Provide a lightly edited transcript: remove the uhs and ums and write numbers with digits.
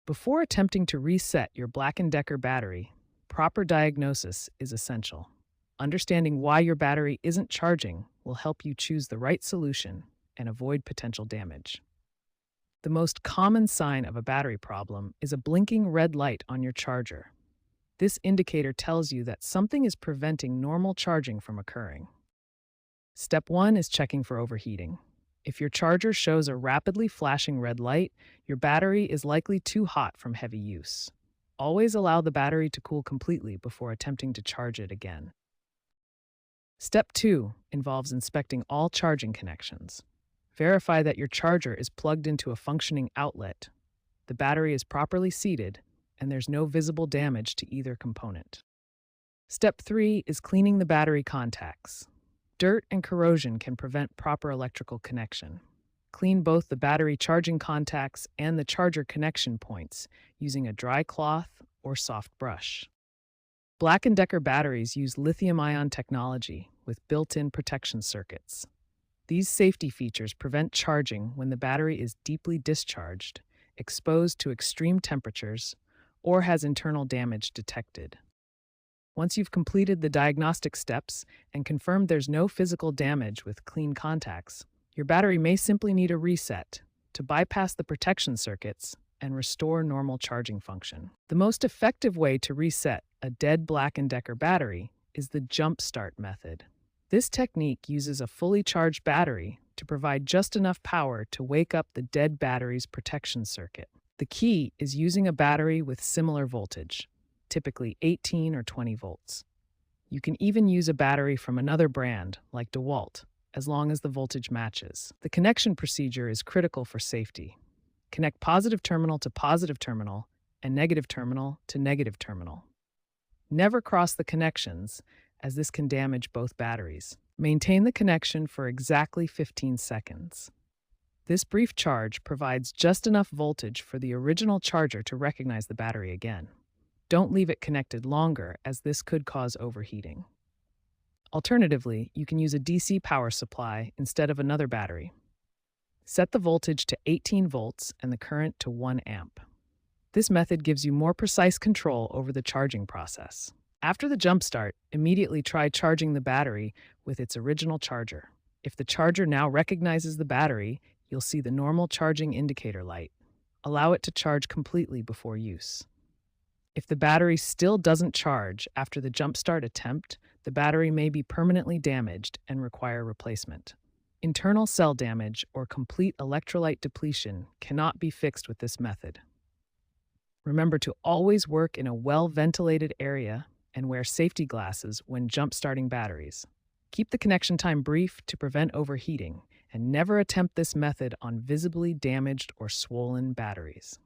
Before attempting to reset your Black& Decker battery, proper diagnosis is essential. Understanding why your battery isn't charging will help you choose the right solution and avoid potential damage. The most common sign of a battery problem is a blinking red light on your charger. This indicator tells you that something is preventing normal charging from occurring. Step 1 is checking for overheating. If your charger shows a rapidly flashing red light, your battery is likely too hot from heavy use. Always allow the battery to cool completely before attempting to charge it again. Step 2 involves inspecting all charging connections. Verify that your charger is plugged into a functioning outlet, the battery is properly seated, and there's no visible damage to either component. Step 3 is cleaning the battery contacts. Dirt and corrosion can prevent proper electrical connection. Clean both the battery charging contacts and the charger connection points using a dry cloth or soft brush. Black & Decker batteries use lithium-ion technology with built-in protection circuits. These safety features prevent charging when the battery is deeply discharged, exposed to extreme temperatures, or has internal damage detected. Once you've completed the diagnostic steps and confirmed there's no physical damage with clean contacts, your battery may simply need a reset to bypass the protection circuits and restore normal charging function. The most effective way to reset a dead Black & Decker battery is the jump start method. This technique uses a fully charged battery to provide just enough power to wake up the dead battery's protection circuit. The key is using a battery with similar voltage, typically 18 or 20 volts. You can even use a battery from another brand, like DeWalt, as long as the voltage matches. The connection procedure is critical for safety. Connect positive terminal to positive terminal and negative terminal to negative terminal. Never cross the connections, as this can damage both batteries. Maintain the connection for exactly 15 seconds. This brief charge provides just enough voltage for the original charger to recognize the battery again. Don't leave it connected longer, as this could cause overheating. Alternatively, you can use a DC power supply instead of another battery. Set the voltage to 18 volts and the current to 1 amp. This method gives you more precise control over the charging process. After the jump start, immediately try charging the battery with its original charger. If the charger now recognizes the battery, you'll see the normal charging indicator light. Allow it to charge completely before use. If the battery still doesn't charge after the jump start attempt, the battery may be permanently damaged and require replacement. Internal cell damage or complete electrolyte depletion cannot be fixed with this method. Remember to always work in a well-ventilated area and wear safety glasses when jump-starting batteries. Keep the connection time brief to prevent overheating, and never attempt this method on visibly damaged or swollen batteries.